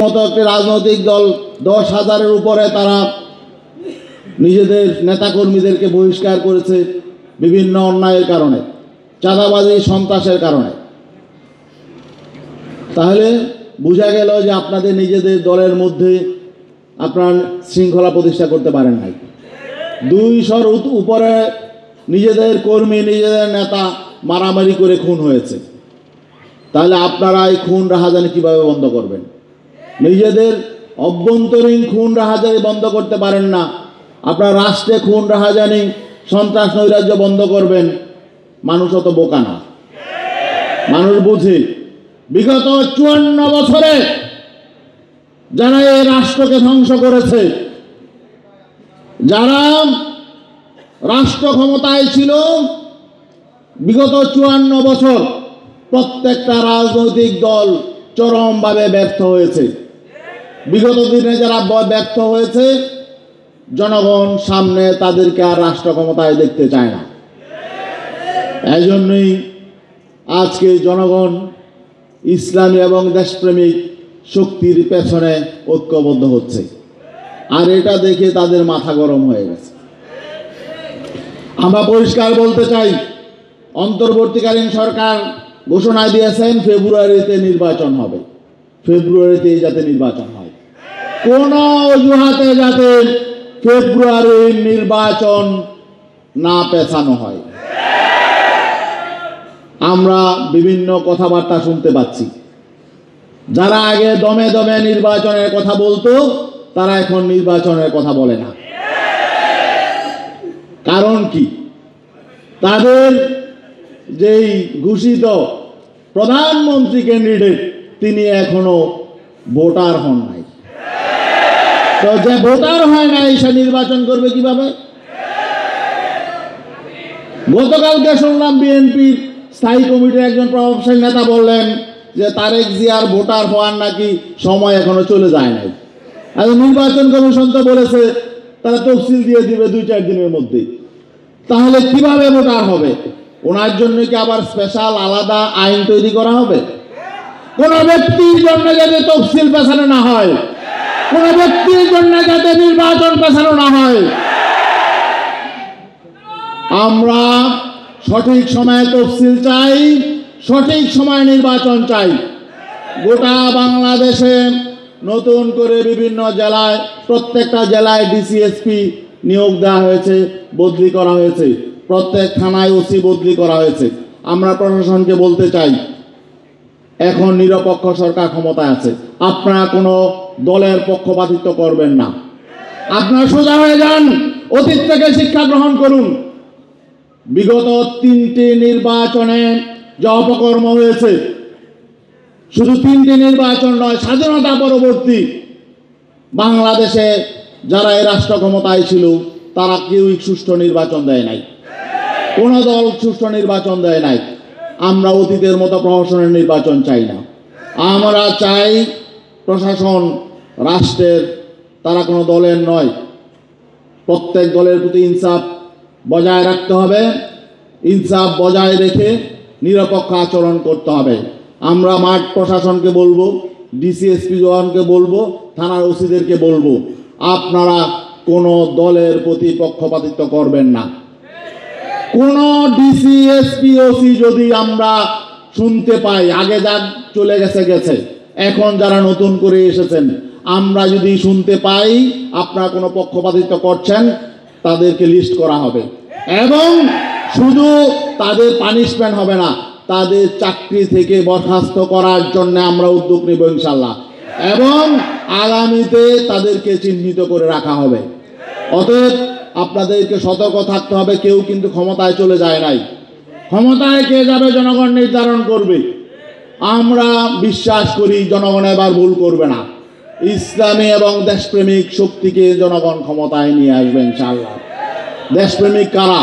মতো একটি রাজনৈতিক দল 10,000-এর উপরে তারা নিজেদের নেতাকর্মীদেরকে বহিষ্কার করেছে বিভিন্ন অন্যায়ের কারণে, চাঁদাবাজি সন্ত্রাসের কারণে। তাহলে বোঝা গেল যে আপনাদের নিজেদের দলের মধ্যে আপনার শৃঙ্খলা প্রতিষ্ঠা করতে পারেন নাই। 200-র উপরে নিজেদের কর্মী, নিজেদের নেতা মারামারি করে খুন হয়েছে। তাহলে আপনারা এই খুন রাহাজানি কীভাবে বন্ধ করবেন? নিজেদের অভ্যন্তরীণ খুন রাহাজানি বন্ধ করতে পারেন না, আপনার রাষ্ট্রে খুন রাহাজানি সন্ত্রাস নৈরাজ্য বন্ধ করবেন? মানুষ অত বোকা না, মানুষ বুঝে। বিগত 54 বছরে যারা এই রাষ্ট্রকে ধ্বংস করেছে, যারা রাষ্ট্র ক্ষমতায় ছিল বিগত 54 বছর, প্রত্যেকটা রাজনৈতিক দল চরমভাবে ব্যর্থ হয়েছে। বিগত দিনে যারা ব্যর্থ হয়েছে, জনগণ সামনে তাদেরকে আর রাষ্ট্র ক্ষমতায় দেখতে চায় না। এই জন্যই আজকে জনগণ ইসলামী এবং দেশপ্রেমিক শক্তির পেছনে ঐক্যবদ্ধ হচ্ছে, আর এটা দেখে তাদের মাথা গরম হয়ে গেছে। আমরা পরিষ্কার বলতে চাই, অন্তর্বর্তীকালীন সরকার ঘোষণা দিয়েছেন ফেব্রুয়ারিতে নির্বাচন হবে, ফেব্রুয়ারিতেই যাতে নির্বাচন হয়, কোনো অজুহাতে যাতে ফেব্রুয়ারির নির্বাচন না পেছানো হয়। আমরা বিভিন্ন কথাবার্তা শুনতে পাচ্ছি, যারা আগে দমে দমে নির্বাচনের কথা বলতো তারা এখন নির্বাচনের কথা বলে না। কারণ কি? তাদের যেই ঘোষিত প্রধানমন্ত্রী ক্যান্ডিডেট তিনি এখনো ভোটার হন নাই। তো যে ভোটার হয় নাই সে নির্বাচন করবে কিভাবে? গতকালকে শুনলাম বিএনপির স্থায়ী কমিটির একজন প্রভাবশালী নেতা বললেন যে তারেক জিয়ার ভোটার হওয়ার নাকি সময় এখনো চলে যায় নাই। আর নির্বাচন কমিশন তো বলেছে তারা তফসিল দিয়ে দিবে 2-4 দিনের মধ্যে। তাহলে কিভাবে ভোটার হবে? ওনার জন্য কি আবার স্পেশাল আলাদা আইন তৈরি করা হবে? কোন ব্যক্তির জন্য যাতে তফসিল পেছানো না হয়, কোন ব্যক্তির জন্য যাতে নির্বাচন পেছানো না হয়। আমরা সঠিক সময়ে তফসিল চাই, সঠিক সময় নির্বাচন চাই। গোটা বাংলাদেশে নতুন করে বিভিন্ন জেলায়, প্রত্যেকটা জেলায় ডিসিএসপি নিয়োগ দেওয়া হয়েছে, বদলি করা হয়েছে, প্রত্যেক থানায় ওসি বদলি করা হয়েছে। আমরা প্রশাসনকে বলতে চাই, এখন নিরপেক্ষ সরকার ক্ষমতায় আছে, আপনারা কোনো দলের পক্ষপাতিত্ব করবেন না। আপনারা সোজা হয়ে যান, অতীত থেকে শিক্ষা গ্রহণ করুন। বিগত 3টি নির্বাচনে যে অপকর্ম হয়েছে, শুধু 3টি নির্বাচন নয়, স্বাধীনতা পরবর্তী বাংলাদেশে যারা এই রাষ্ট্র ক্ষমতায় ছিল তারা কেউই সুষ্ঠু নির্বাচন দেয় নাই, কোনো দল সুষ্ঠু নির্বাচন দেয় নাই। আমরা অতীতের মতো প্রশাসনের নির্বাচন চাই না। আমরা চাই প্রশাসন রাষ্ট্রের, তারা কোনো দলের নয়। প্রত্যেক দলের প্রতি ইনসাফ বজায় রাখতে হবে, ইনসাফ বজায় রেখে নিরপেক্ষ আচরণ করতে হবে। আমরা মাঠ প্রশাসনকে বলবো, ডিসিএসপি জওয়ানকে বলবো, থানার ওসিদেরকে বলবো, আপনারা কোনো দলের প্রতি পক্ষপাতিত্ব করবেন না। কোন ডিসিএসপি ওসি যদি আমরা শুনতে পাই, আগে যা চলে গেছে, এখন যারা নতুন করে এসেছেন, আমরা যদি শুনতে পাই আপনারা কোনো পক্ষপাতিত্ব করছেন, তাদেরকে লিস্ট করা হবে এবং শুধু তাদের পানিশমেন্ট হবে না, তাদের চাকরি থেকে বরখাস্ত করার জন্য আমরা উদ্যোগ নেব ইনশাল্লাহ, এবং আগামীতে তাদেরকে চিহ্নিত করে রাখা হবে। অতএব আপনাদেরকে সতর্ক থাকতে হবে। কেউ কিন্তু ক্ষমতায় চলে যায় নাই, ক্ষমতায় কে যাবে জনগণ নির্ধারণ করবে। আমরা বিশ্বাস করি জনগণ এবার ভুল করবে না। ইসলামী এবং দেশপ্রেমিক শক্তিকে জনগণ ক্ষমতায় নিয়ে আসবে ইনশাআল্লাহ। দেশপ্রেমিক কারা?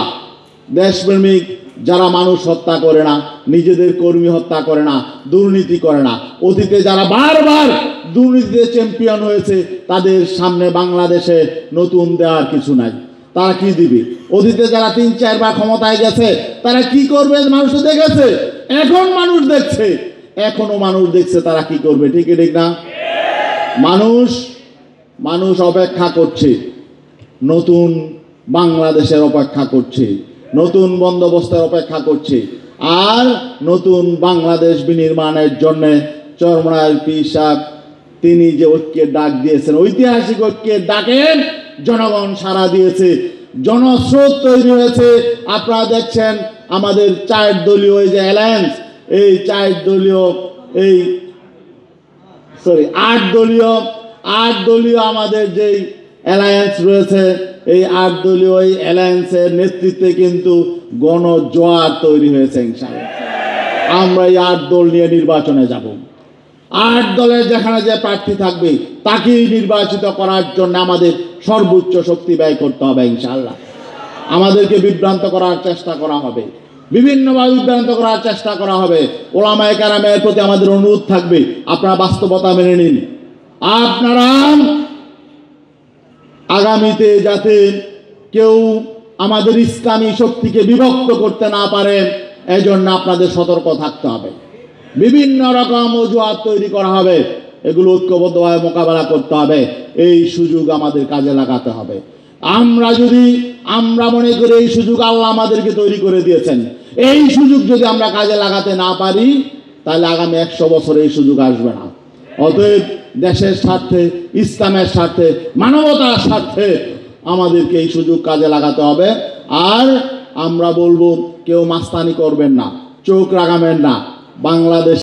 দেশপ্রেমিক যারা মানুষ হত্যা করে না, নিজেদের কর্মী হত্যা করে না, দুর্নীতি করে না। অতীতে যারা বারবার দুর্নীতিতে চ্যাম্পিয়ন হয়েছে, তাদের সামনে বাংলাদেশে নতুন দেওয়ার কিছু নাই। তারা কি দিবে? অতীতে যারা 3-4 বার ক্ষমতায় গেছে তারা কি করবে মানুষ দেখেছে, এখন মানুষ দেখছে, এখনো মানুষ দেখছে তারা কি করবে। ঠিক ঠিক না? মানুষ মানুষ অপেক্ষা করছে, নতুন বাংলাদেশের অপেক্ষা করছে, নতুন বন্দোবস্তের অপেক্ষা করছে, আর নতুন বাংলাদেশ বিনির্মাণের জন্য চরমনায়ের পীর সাহেব তিনি যে ঐক্যের ডাক দিয়েছেন, ঐতিহাসিক ঐক্যের ডাকে জনগণ সাড়া দিয়েছে, জনস্রোত তৈরি হয়েছে। আপনারা দেখছেন আমাদের 4 দলীয় এই যে অ্যালায়েন্স, এই 4 দলীয় এই 8 দলীয় আমাদের যেই অ্যালায়েন্স রয়েছে, এই 8 দলীয় এই অ্যালায়েন্সের নেতৃত্বে কিন্তু গণজোয়ার তৈরি হয়েছে। ইনশাআল্লাহ আমরা এই 8 দল নিয়ে নির্বাচনে যাব। 8 দলের যেখানে যে প্রার্থী থাকবে তাকেই নির্বাচিত করার জন্য আমাদের সর্বোচ্চ শক্তি ব্যয় করতে হবে। ইনশাআল্লাহ আমাদেরকে বিভ্রান্ত করার চেষ্টা করা হবে, বিভিন্নভাবে বিভ্রান্ত করার চেষ্টা করা হবে। ওলামায়ে কেরামের প্রতি আমাদের অনুরোধ থাকবে, আপনারা বাস্তবতা মেনে নিন। আপনারা আগামীতে যাতে কেউ আমাদের ইসলামী শক্তিকে বিভক্ত করতে না পারে, এজন্য আপনাদের সতর্ক থাকতে হবে। বিভিন্ন রকম অজুহাত তৈরি করা হবে, এগুলো ঐক্যবদ্ধভাবে মোকাবেলা করতে হবে। এই সুযোগ আমাদের কাজে লাগাতে হবে। আমরা মনে করি এই সুযোগ আল্লাহ আমাদেরকে তৈরি করে দিয়েছেন, এই সুযোগ যদি আমরা কাজে লাগাতে না পারি তাহলে আগামী 100 বছর এই সুযোগ আসবে না। অতএব দেশের স্বার্থে, ইসলামের স্বার্থে, মানবতার স্বার্থে আমাদেরকে এই সুযোগ কাজে লাগাতে হবে। আর আমরা বলবো, কেউ মাস্তানি করবেন না, চোখ রাগাবেন না। বাংলাদেশ